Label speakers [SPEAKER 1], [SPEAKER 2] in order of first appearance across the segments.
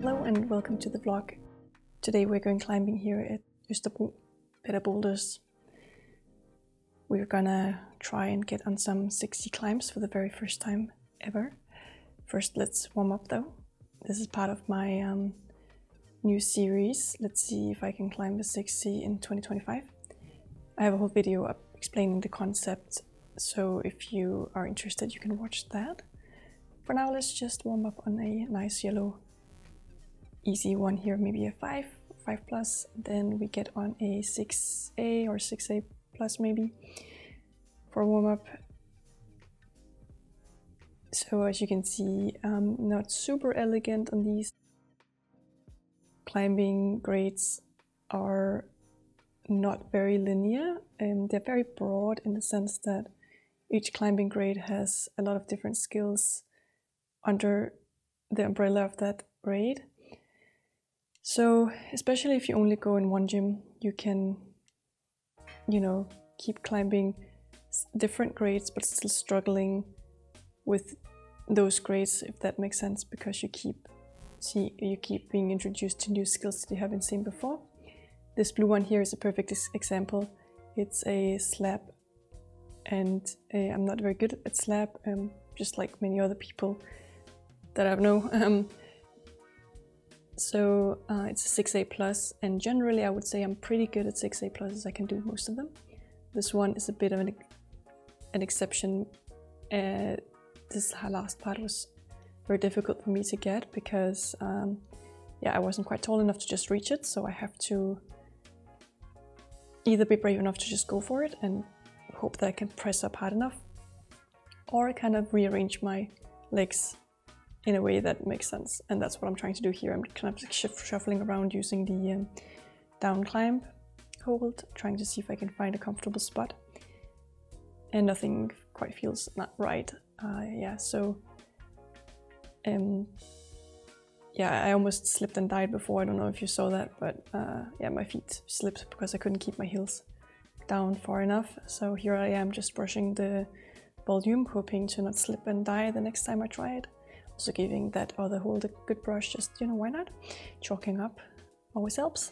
[SPEAKER 1] Hello and welcome to the vlog. Today we're going climbing here at Østerbro Boulders. We're gonna try and get on some 60 climbs for the very first time ever. First, let's warm up though. This is part of my new series. Let's see if I can climb the 60 in 2025. I have a whole video up explaining the concept, so if you are interested you can watch that. For now, let's just warm up on a nice yellow easy one here, maybe a 5 plus, then we get on a 6A or 6A plus maybe for warm up. So as you can see, not super elegant on these. Climbing grades are not very linear, and they're very broad in the sense that each climbing grade has a lot of different skills under the umbrella of that grade. So especially if you only go in one gym, you can, keep climbing different grades but still struggling with those grades, if that makes sense, because you keep being introduced to new skills that you haven't seen before. This blue one here is a perfect example. It's a slab, and I'm not very good at slab, just like many other people that I know. So it's a 6A plus, and generally I would say I'm pretty good at 6A pluses. I can do most of them. This one is a bit of an exception. This last part was very difficult for me to get because I wasn't quite tall enough to just reach it, so I have to either be brave enough to just go for it and hope that I can press up hard enough, or kind of rearrange my legs in a way that makes sense, and that's what I'm trying to do here. I'm kind of shuffling around using the down climb hold, trying to see if I can find a comfortable spot, and nothing quite feels not right. I almost slipped and died before. I don't know if you saw that, but my feet slipped because I couldn't keep my heels down far enough. So here I am just brushing the volume, hoping to not slip and die the next time I try it. Also giving that other hold a good brush, just, why not? Chalking up always helps.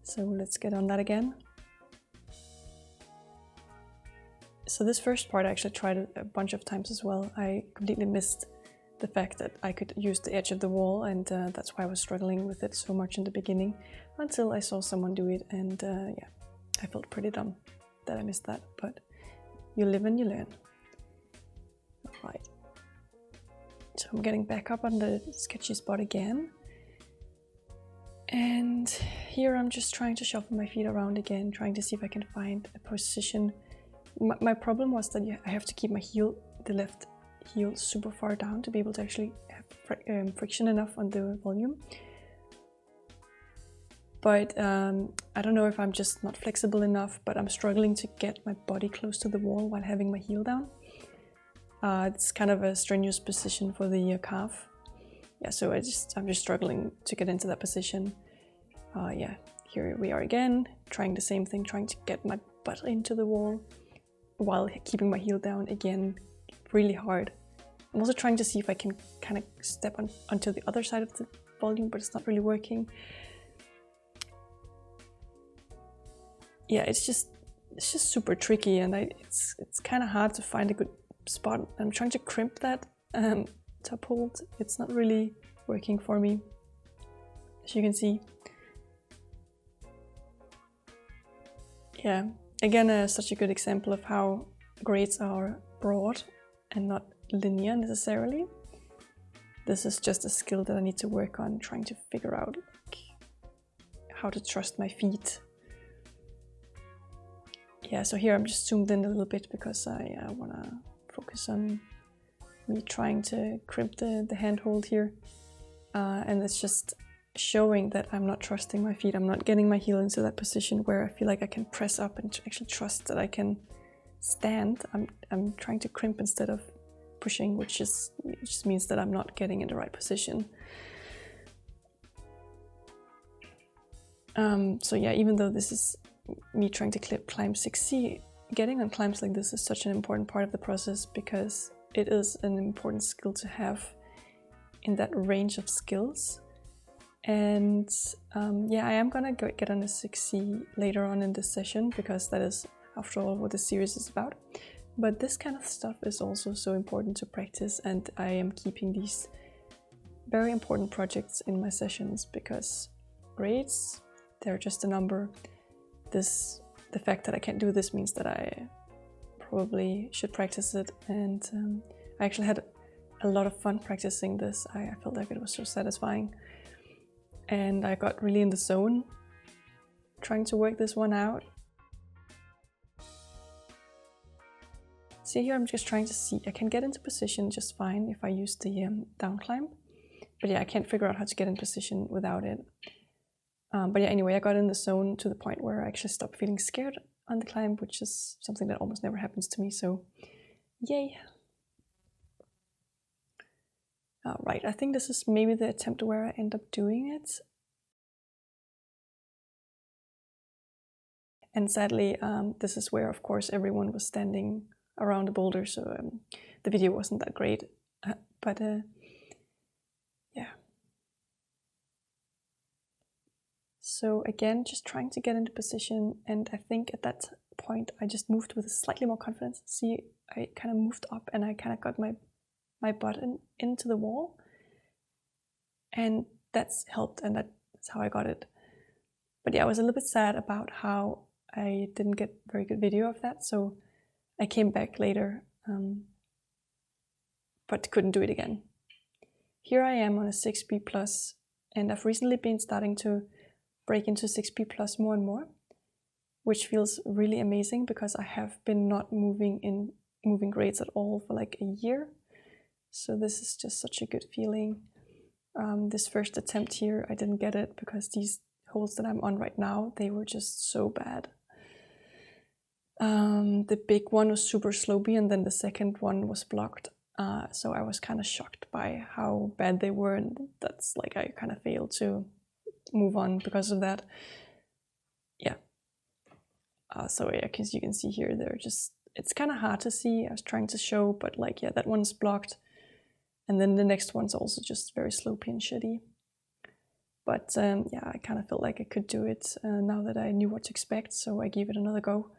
[SPEAKER 1] So let's get on that again. So this first part I actually tried it a bunch of times as well. I completely missed the fact that I could use the edge of the wall, and that's why I was struggling with it so much in the beginning, until I saw someone do it, and I felt pretty dumb that I missed that, but you live and you learn. Right. So I'm getting back up on the sketchy spot again, and here I'm just trying to shuffle my feet around again, trying to see if I can find a position. My problem was that I have to keep my the left heel super far down to be able to actually have friction enough on the volume. But I don't know if I'm just not flexible enough, but I'm struggling to get my body close to the wall while having my heel down. It's kind of a strenuous position for the calf. So I'm just struggling to get into that position. Here we are again, trying the same thing, trying to get my butt into the wall while keeping my heel down again, really hard. I'm also trying to see if I can kind of step onto the other side of the volume, but it's not really working. It's just super tricky, and it's kind of hard to find a good spot. I'm trying to crimp that top hold. It's not really working for me, as you can see. Again, such a good example of how grades are broad and not linear necessarily. This is just a skill that I need to work on, trying to figure out how to trust my feet. So here I'm just zoomed in a little bit because I want to focus on me trying to crimp the handhold here, and it's just showing that I'm not trusting my feet. I'm not getting my heel into that position where I feel like I can press up and actually trust that I can stand. I'm trying to crimp instead of pushing, which just means that I'm not getting in the right position. Even though this is me trying to climb 6C, getting on climbs like this is such an important part of the process, because it is an important skill to have in that range of skills. And yeah, I am gonna get on a 6C later on in this session, because that is, after all, what the series is about. But this kind of stuff is also so important to practice, and I am keeping these very important projects in my sessions, because grades, they're just a number. The fact that I can't do this means that I probably should practice it, and I actually had a lot of fun practicing this. I felt like it was so satisfying, and I got really in the zone trying to work this one out. See here, I'm just trying to see, I can get into position just fine if I use the down climb, but yeah, I can't figure out how to get in position without it. But yeah, anyway, I got in the zone to the point where I actually stopped feeling scared on the climb, which is something that almost never happens to me, so yay. Right, I think this is maybe the attempt where I end up doing it. And sadly, this is where, of course, everyone was standing around the boulder, so the video wasn't that great, but yeah. So again, just trying to get into position, and I think at that point I just moved with slightly more confidence. See, I kind of moved up and I kind of got my butt into the wall, and that's helped, and that's how I got it. But yeah, I was a little bit sad about how I didn't get very good video of that, so I came back later, but couldn't do it again. Here I am on a 6B+, and I've recently been starting to break into 6B+ more and more, which feels really amazing, because I have been not moving grades at all for like a year. So this is just such a good feeling. This first attempt here, I didn't get it because these holes that I'm on right now, they were just so bad. The big one was super slopey, and then the second one was blocked. So I was kind of shocked by how bad they were, and that's like I kind of failed to move on because of that. Yeah. So yeah, because you can see here, they're just, it's kind of hard to see. I was trying to show, but like, yeah, that one's blocked. And then the next one's also just very slopey and shitty. But yeah, I kind of felt like I could do it now that I knew what to expect, so I gave it another go.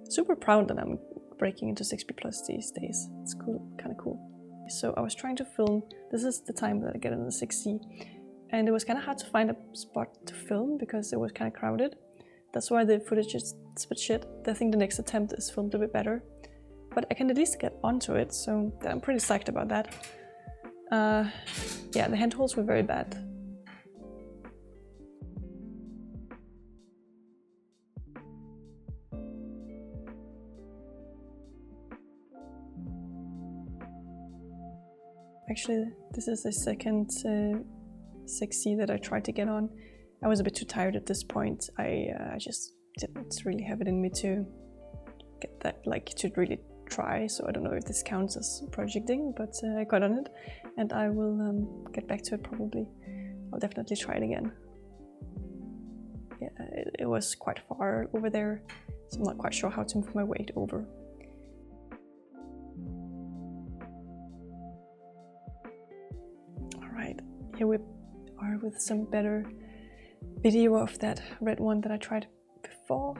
[SPEAKER 1] Super proud that I'm breaking into 6B+ these days. It's cool, kind of cool. So I was trying to film, this is the time that I get in the 6C, and it was kind of hard to find a spot to film because it was kind of crowded. That's why the footage is a bit shit. I think the next attempt is filmed a bit better, but I can at least get onto it, so I'm pretty psyched about that. Yeah, the handholds were very bad. Actually, this is the second 6C that I tried to get on. I was a bit too tired at this point. I just didn't really have it in me to get that, like, to really try. So I don't know if this counts as projecting, but I got on it, and I will get back to it probably. I'll definitely try it again. Yeah, it was quite far over there, so I'm not quite sure how to move my weight over. Here we are with some better video of that red one that I tried before.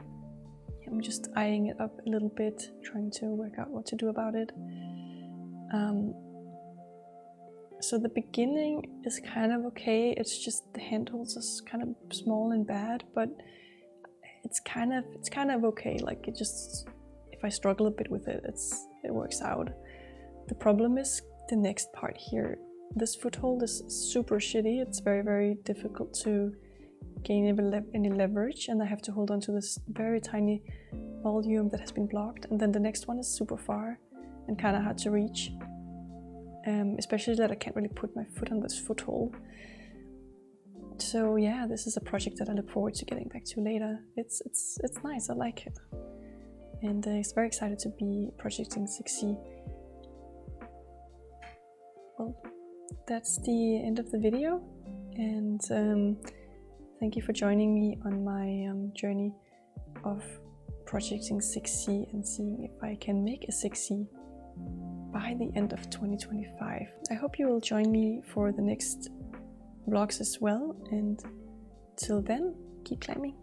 [SPEAKER 1] I'm just eyeing it up a little bit, trying to work out what to do about it. So the beginning is kind of okay. It's just the handholds is kind of small and bad, but it's kind of okay. Like, it just, if I struggle a bit with it, it works out. The problem is the next part here. this foothold is super shitty. It's very, very difficult to gain any leverage, and I have to hold on to this very tiny volume that has been blocked. And then the next one is super far and kind of hard to reach, especially that I can't really put my foot on this foothold. So yeah, this is a project that I look forward to getting back to later. It's nice, I like it. And it's very excited to be projecting 6C. Well, that's the end of the video, and thank you for joining me on my journey of projecting 6C and seeing if I can make a 6C by the end of 2025. I hope you will join me for the next vlogs as well, and till then, keep climbing.